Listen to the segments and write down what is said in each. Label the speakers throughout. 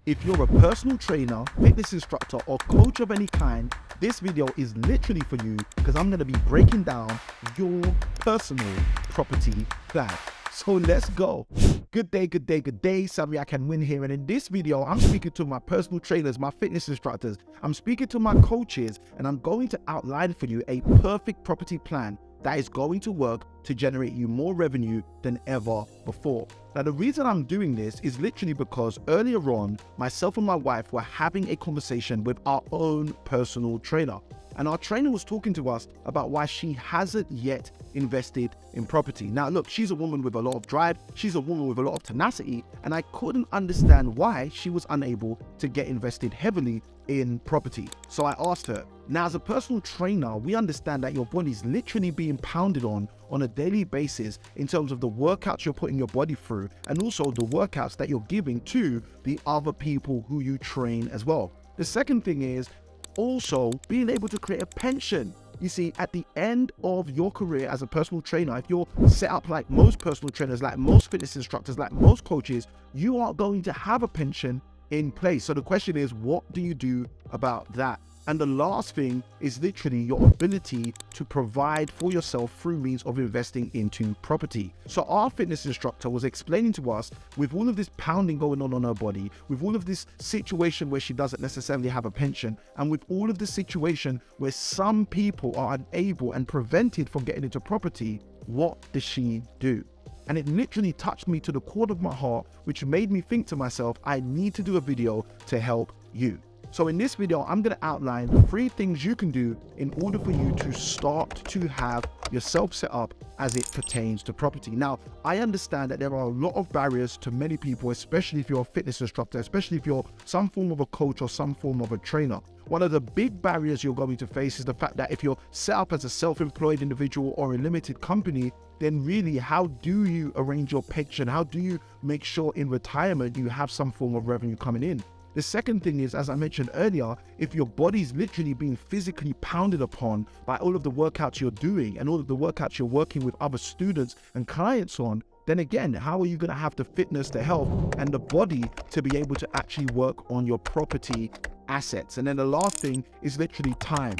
Speaker 1: If you're a personal trainer, fitness instructor, or coach of any kind, this video is literally for you because I'm going to be breaking down your personal property plan. So let's go. Good day, good day, good day. ICanWin here. And in this video, I'm speaking to my personal trainers, my fitness instructors. I'm speaking to my coaches, and I'm going to outline for you a perfect property plan that is going to work to generate you more revenue than ever before. Now, the reason I'm doing this is literally because earlier on, myself and my wife were having a conversation with our own personal trainer. And our trainer was talking to us about why she hasn't yet invested in property. Now, look, she's a woman with a lot of drive. She's a woman with a lot of tenacity. And I couldn't understand why she was unable to get invested heavily in property. So I asked her. Now, as a personal trainer, we understand that your body's literally being pounded on a daily basis in terms of the workouts you're putting your body through and also the workouts that you're giving to the other people who you train as well. The second thing is also being able to create a pension. You see, at the end of your career as a personal trainer, if you're set up like most personal trainers, like most fitness instructors, like most coaches, you are going to have a pension in place. So the question is, what do you do about that? And the last thing is literally your ability to provide for yourself through means of investing into property. So our fitness instructor was explaining to us, with all of this pounding going on her body, with all of this situation where she doesn't necessarily have a pension, and with all of the situation where some people are unable and prevented from getting into property, what does she do? And it literally touched me to the core of my heart, which made me think to myself, I need to do a video to help you. So in this video, I'm going to outline 3 things you can do in order for you to start to have yourself set up as it pertains to property. Now, I understand that there are a lot of barriers to many people, especially if you're a fitness instructor, especially if you're some form of a coach or some form of a trainer. One of the big barriers you're going to face is the fact that if you're set up as a self-employed individual or a limited company, then really, how do you arrange your pension? How do you make sure in retirement you have some form of revenue coming in? The second thing is, as I mentioned earlier, if your body's literally being physically pounded upon by all of the workouts you're doing and all of the workouts you're working with other students and clients on, then again, how are you going to have the fitness, the health, and the body to be able to actually work on your property assets? And then the last thing is literally time.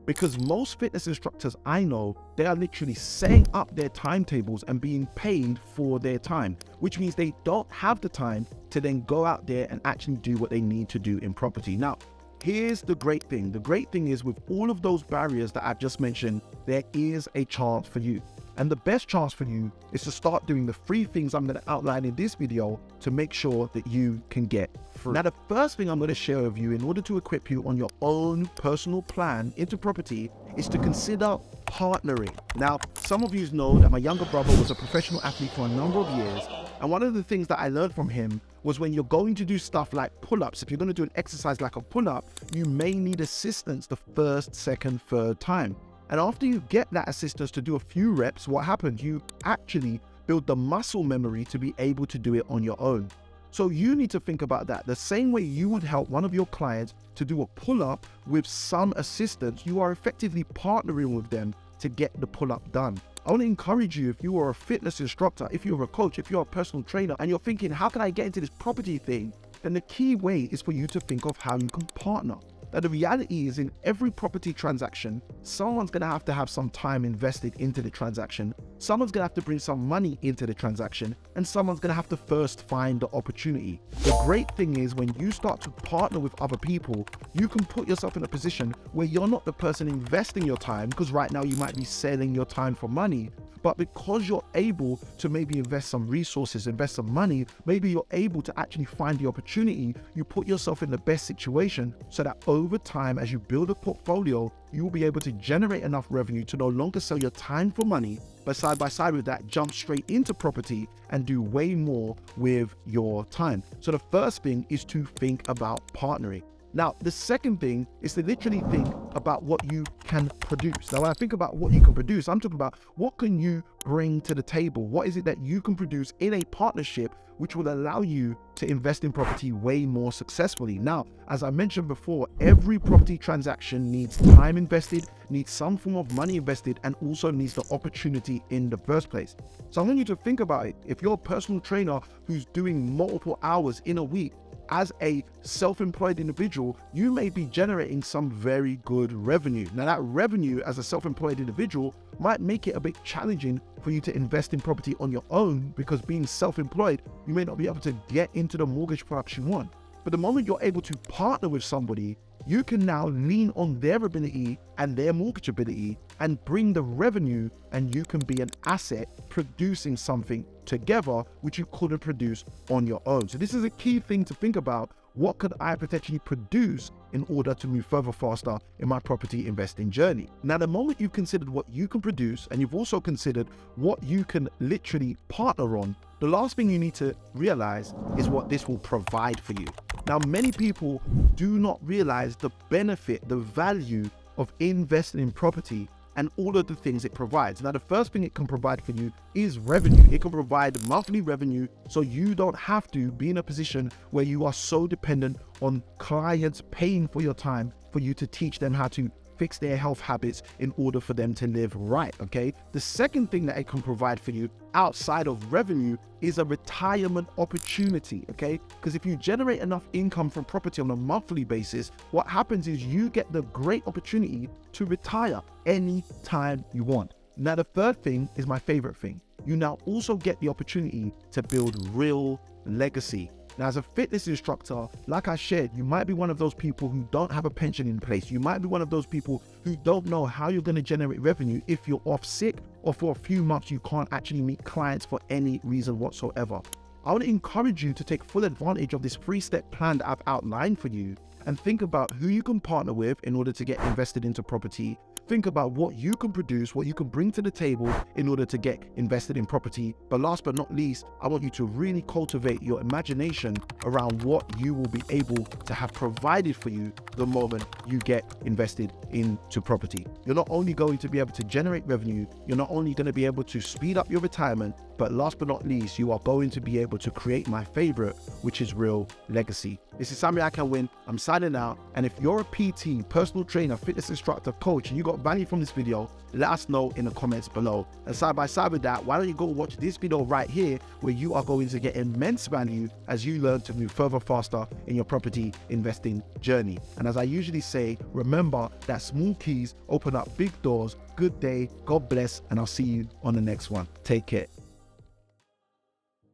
Speaker 1: Because most fitness instructors I know, they are literally setting up their timetables and being paid for their time, which means they don't have the time to then go out there and actually do what they need to do in property. Now, here's the great thing. The great thing is, with all of those barriers that I've just mentioned, there is a chance for you. And the best chance for you is to start doing the 3 things I'm going to outline in this video to make sure that you can get through. Now, the first thing I'm going to share with you in order to equip you on your own personal plan into property is to consider partnering. Now, some of you know that my younger brother was a professional athlete for a number of years. And one of the things that I learned from him was when you're going to do stuff like pull-ups, if you're going to do an exercise like a pull-up, you may need assistance the first, second, third time. And after you get that assistance to do a few reps, what happens? You actually build the muscle memory to be able to do it on your own. So you need to think about that. The same way you would help one of your clients to do a pull-up with some assistance, you are effectively partnering with them to get the pull-up done. I want to encourage you, if you are a fitness instructor, if you're a coach, if you're a personal trainer, and you're thinking, how can I get into this property thing? Then the key way is for you to think of how you can partner. Now, the reality is, in every property transaction, someone's going to have some time invested into the transaction. Someone's going to have to bring some money into the transaction, and someone's going to have to first find the opportunity. The great thing is, when you start to partner with other people, you can put yourself in a position where you're not the person investing your time, because right now you might be selling your time for money. But because you're able to maybe invest some resources, invest some money, maybe you're able to actually find the opportunity, you put yourself in the best situation so that over time, as you build a portfolio, you will be able to generate enough revenue to no longer sell your time for money, but side by side with that, jump straight into property and do way more with your time. So the first thing is to think about partnering. Now, the second thing is to literally think about what you can produce. Now, when I think about what you can produce, I'm talking about what can you bring to the table? What is it that you can produce in a partnership which will allow you to invest in property way more successfully? Now, as I mentioned before, every property transaction needs time invested, needs some form of money invested, and also needs the opportunity in the first place. So I want you to think about it. If you're a personal trainer who's doing multiple hours in a week, as a self-employed individual, you may be generating some very good revenue. Now that revenue as a self-employed individual might make it a bit challenging for you to invest in property on your own, because being self-employed, you may not be able to get into the mortgage products you want. But the moment you're able to partner with somebody, you can now lean on their ability and their mortgage ability and bring the revenue, and you can be an asset producing something together which you couldn't produce on your own. So this is a key thing to think about. What could I potentially produce in order to move further faster in my property investing journey? Now, the moment you've considered what you can produce and you've also considered what you can literally partner on, the last thing you need to realize is what this will provide for you. Now, many people do not realize the benefit, the value of investing in property and all of the things it provides. Now, the first thing it can provide for you is revenue. It can provide monthly revenue, so you don't have to be in a position where you are so dependent on clients paying for your time for you to teach them how to fix their health habits in order for them to live right, okay? The second thing that it can provide for you outside of revenue is a retirement opportunity, okay? Because if you generate enough income from property on a monthly basis, what happens is you get the great opportunity to retire anytime you want. Now, the third thing is my favorite thing. You now also get the opportunity to build real legacy. Now, as a fitness instructor, like I shared, you might be one of those people who don't have a pension in place. You might be one of those people who don't know how you're going to generate revenue if you're off sick, or for a few months you can't actually meet clients for any reason whatsoever. I want to encourage you to take full advantage of this 3-step plan that I've outlined for you, and think about who you can partner with in order to get invested into property. Think about what you can produce, what you can bring to the table in order to get invested in property. But last but not least, I want you to really cultivate your imagination around what you will be able to have provided for you the moment you get invested into property. You're not only going to be able to generate revenue, you're not only going to be able to speed up your retirement, but last but not least, you are going to be able to create my favorite, which is real legacy. This is Sammy ICanWin. I'm signing out. And if you're a PT, personal trainer, fitness instructor, coach, and you got value from this video, let us know in the comments below. And side by side with that, why don't you go watch this video right here, where you are going to get immense value as you learn to move further faster in your property investing journey. And as I usually say, remember that small keys open up big doors. Good day, God bless, and I'll see you on the next one. Take care.